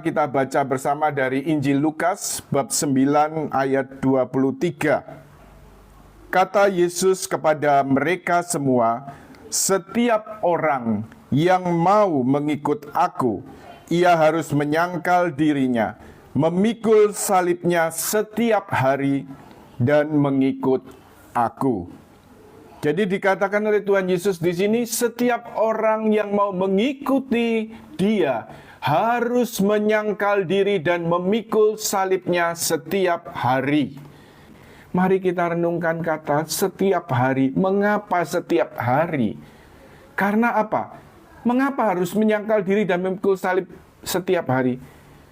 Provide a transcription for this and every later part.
Kita baca bersama dari Injil Lukas bab 9 ayat 23. Kata Yesus kepada mereka semua, "Setiap orang yang mau mengikut aku, ia harus menyangkal dirinya, memikul salibnya setiap hari, dan mengikut aku." Jadi dikatakan oleh Tuhan Yesus di sini, setiap orang yang mau mengikuti Dia harus menyangkal diri dan memikul salibnya setiap hari. Mari kita renungkan kata setiap hari. Mengapa setiap hari? Karena apa? Mengapa harus menyangkal diri dan memikul salib setiap hari?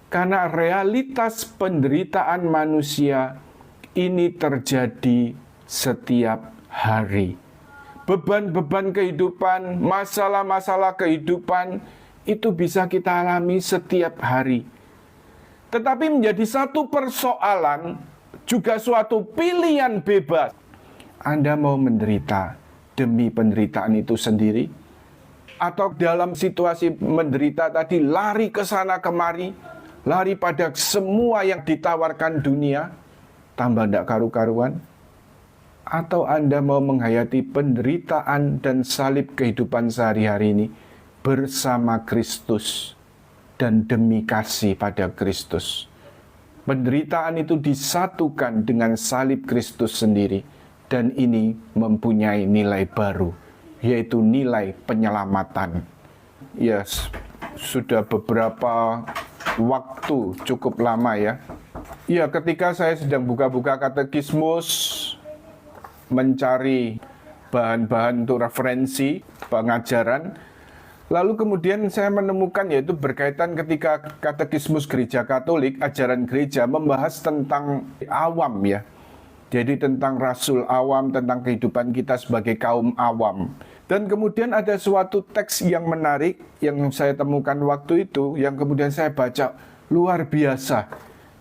Karena realitas penderitaan manusia ini terjadi setiap hari. Beban-beban kehidupan, masalah-masalah kehidupan itu bisa kita alami setiap hari. Tetapi menjadi satu persoalan, juga suatu pilihan bebas. Anda mau menderita demi penderitaan itu sendiri? Atau dalam situasi menderita tadi lari ke sana kemari, lari pada semua yang ditawarkan dunia, tambah tidak karu-karuan? Atau Anda mau menghayati penderitaan dan salib kehidupan sehari-hari ini bersama Kristus dan demi kasih pada Kristus? Penderitaan itu disatukan dengan salib Kristus sendiri, dan ini mempunyai nilai baru, yaitu nilai penyelamatan. Yes, sudah beberapa waktu cukup lama ya. Ya, ketika saya sedang buka-buka katekismus, mencari bahan-bahan untuk referensi pengajaran, lalu kemudian saya menemukan, yaitu berkaitan ketika katekismus gereja Katolik, ajaran gereja membahas tentang awam ya. Jadi tentang rasul awam, tentang kehidupan kita sebagai kaum awam. Dan kemudian ada suatu teks yang menarik yang saya temukan waktu itu, yang kemudian saya baca, luar biasa.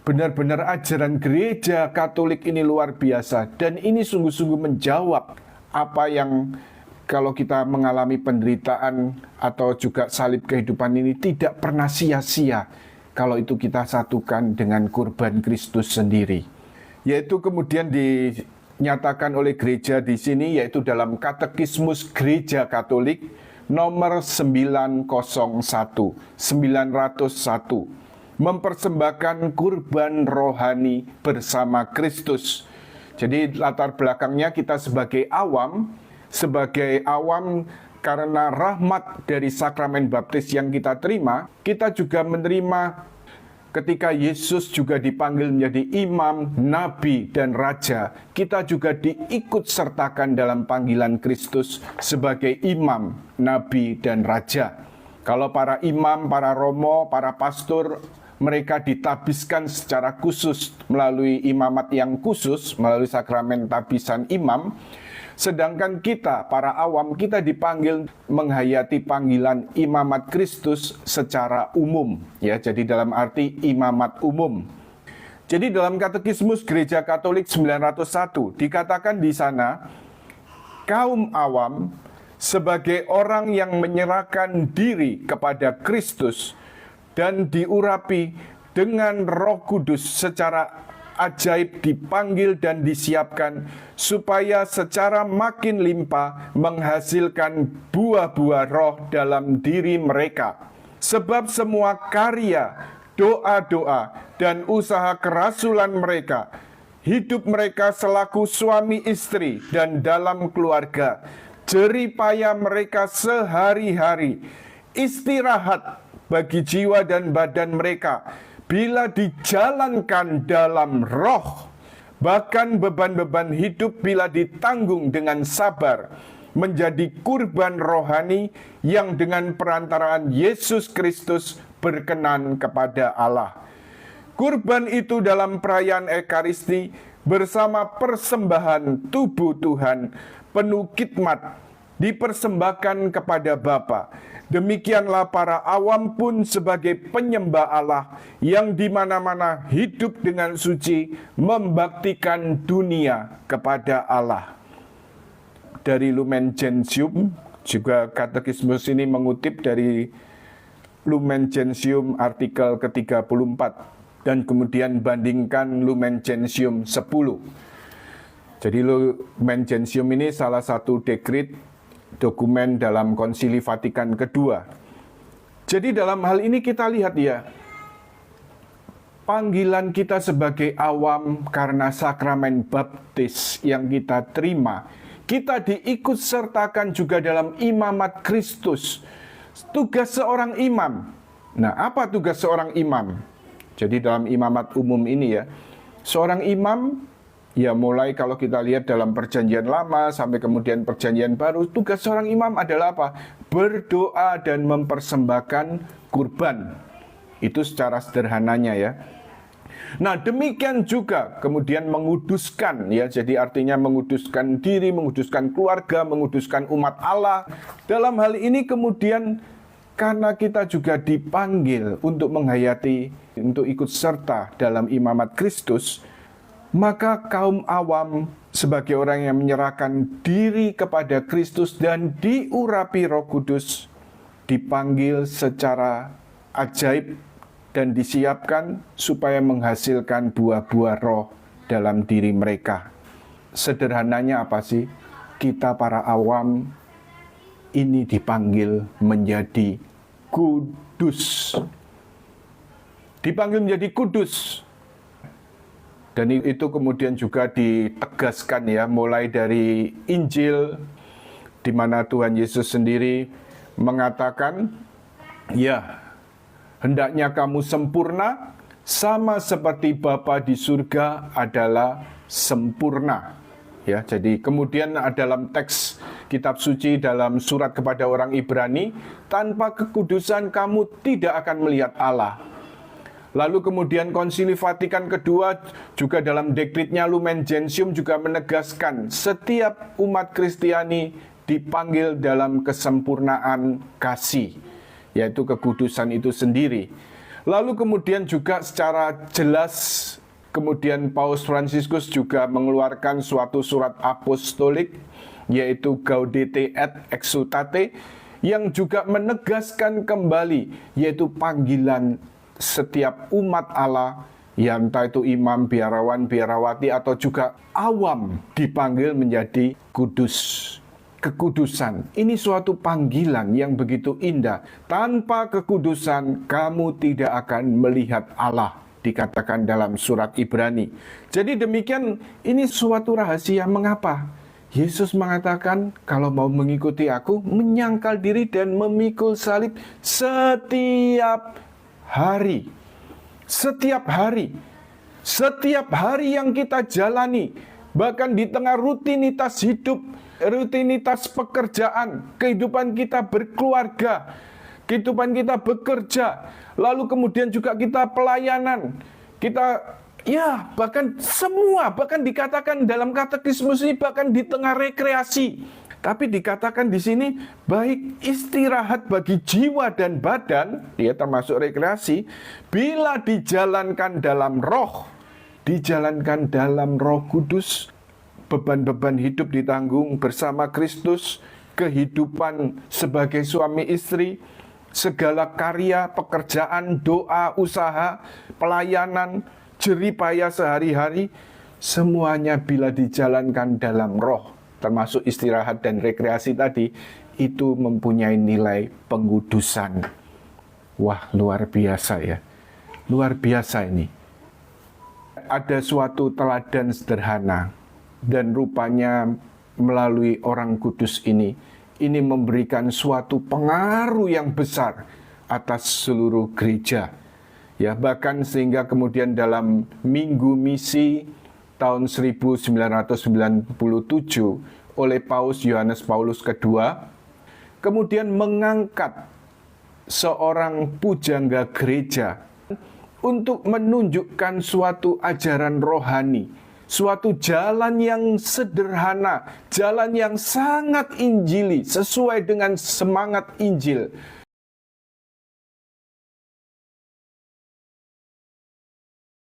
Benar-benar ajaran gereja Katolik ini luar biasa. Dan ini sungguh-sungguh menjawab apa yang kalau kita mengalami penderitaan atau juga salib kehidupan ini tidak pernah sia-sia kalau itu kita satukan dengan kurban Kristus sendiri. Yaitu kemudian dinyatakan oleh gereja di sini, yaitu dalam Katekismus Gereja Katolik nomor 901. Mempersembahkan kurban rohani bersama Kristus. Jadi latar belakangnya kita sebagai awam karena rahmat dari sakramen baptis yang kita terima, kita juga menerima ketika Yesus juga dipanggil menjadi imam, nabi, dan raja. Kita juga diikut sertakan dalam panggilan Kristus sebagai imam, nabi, dan raja. Kalau para imam, para romo, para pastor, mereka ditabiskan secara khusus melalui imamat yang khusus, melalui sakramen tabisan imam. Sedangkan kita, para awam, kita dipanggil menghayati panggilan imamat Kristus secara umum. Ya, jadi dalam arti imamat umum. Jadi dalam Katekismus Gereja Katolik 901 dikatakan di sana, kaum awam sebagai orang yang menyerahkan diri kepada Kristus dan diurapi dengan Roh Kudus secara ajaib, dipanggil dan disiapkan supaya secara makin limpah menghasilkan buah-buah roh dalam diri mereka. Sebab semua karya, doa-doa, dan usaha kerasulan mereka, hidup mereka selaku suami istri dan dalam keluarga, jerih payah mereka sehari-hari, istirahat bagi jiwa dan badan mereka bila dijalankan dalam roh, bahkan beban-beban hidup bila ditanggung dengan sabar, menjadi kurban rohani yang dengan perantaraan Yesus Kristus berkenan kepada Allah. Kurban itu dalam perayaan Ekaristi bersama persembahan tubuh Tuhan penuh khidmat dipersembahkan kepada Bapa. Demikianlah para awam pun sebagai penyembah Allah yang di mana-mana hidup dengan suci, membaktikan dunia kepada Allah. Dari Lumen Gentium, juga katekismus ini mengutip dari Lumen Gentium artikel ke-34 dan kemudian bandingkan Lumen Gentium 10. Jadi Lumen Gentium ini salah satu dekrit dokumen dalam Konsili Vatikan kedua. Jadi dalam hal ini kita lihat ya, panggilan kita sebagai awam karena sakramen baptis yang kita terima, kita diikut sertakan juga dalam imamat Kristus. Tugas seorang imam. Nah, apa tugas seorang imam? Jadi dalam imamat umum ini ya, seorang imam, ya mulai kalau kita lihat dalam perjanjian lama sampai kemudian perjanjian baru, tugas seorang imam adalah apa? Berdoa dan mempersembahkan kurban. Itu secara sederhananya ya. Nah, demikian juga kemudian menguduskan ya. Jadi artinya menguduskan diri, menguduskan keluarga, menguduskan umat Allah. Dalam hal ini kemudian karena kita juga dipanggil untuk menghayati, untuk ikut serta dalam imamat Kristus, maka kaum awam sebagai orang yang menyerahkan diri kepada Kristus dan diurapi Roh Kudus dipanggil secara ajaib dan disiapkan supaya menghasilkan buah-buah roh dalam diri mereka. Sederhananya apa sih? Kita para awam ini dipanggil menjadi kudus. Dipanggil menjadi kudus. Dan itu kemudian juga ditegaskan ya, mulai dari Injil, di mana Tuhan Yesus sendiri mengatakan, ya, hendaknya kamu sempurna, sama seperti Bapa di surga adalah sempurna. Ya, jadi kemudian dalam teks kitab suci dalam surat kepada orang Ibrani, tanpa kekudusan kamu tidak akan melihat Allah. Lalu kemudian Konsili Vatikan kedua juga dalam dekritnya Lumen Gentium juga menegaskan setiap umat Kristiani dipanggil dalam kesempurnaan kasih, yaitu kekudusan itu sendiri. Lalu kemudian juga secara jelas kemudian Paus Fransiskus juga mengeluarkan suatu surat apostolik, yaitu Gaudete et Exsultate, yang juga menegaskan kembali yaitu panggilan setiap umat Allah, ya entah itu imam, biarawan, biarawati, atau juga awam dipanggil menjadi kudus. Kekudusan, ini suatu panggilan yang begitu indah. Tanpa kekudusan, kamu tidak akan melihat Allah, dikatakan dalam surat Ibrani. Jadi demikian, ini suatu rahasia. Mengapa? Yesus mengatakan, kalau mau mengikuti aku, menyangkal diri dan memikul salib setiap hari. Setiap hari. Setiap hari yang kita jalani, bahkan di tengah rutinitas hidup, rutinitas pekerjaan, kehidupan kita berkeluarga, kehidupan kita bekerja, lalu kemudian juga kita pelayanan, kita ya bahkan semua, bahkan dikatakan dalam katekismus ini bahkan di tengah rekreasi. Tapi dikatakan di sini baik istirahat bagi jiwa dan badan, ya termasuk rekreasi, bila dijalankan dalam roh, dijalankan dalam Roh Kudus, beban-beban hidup ditanggung bersama Kristus, kehidupan sebagai suami istri, segala karya, pekerjaan, doa, usaha, pelayanan, jeripaya sehari-hari, semuanya bila dijalankan dalam roh, termasuk istirahat dan rekreasi tadi, itu mempunyai nilai pengudusan. Wah, luar biasa ya. Luar biasa ini. Ada suatu teladan sederhana, dan rupanya melalui orang kudus ini memberikan suatu pengaruh yang besar atas seluruh gereja. Ya, bahkan sehingga kemudian dalam Minggu Misi tahun 1997 oleh Paus Yohanes Paulus II, kemudian mengangkat seorang pujangga gereja untuk menunjukkan suatu ajaran rohani, suatu jalan yang sederhana, jalan yang sangat injili, sesuai dengan semangat Injil,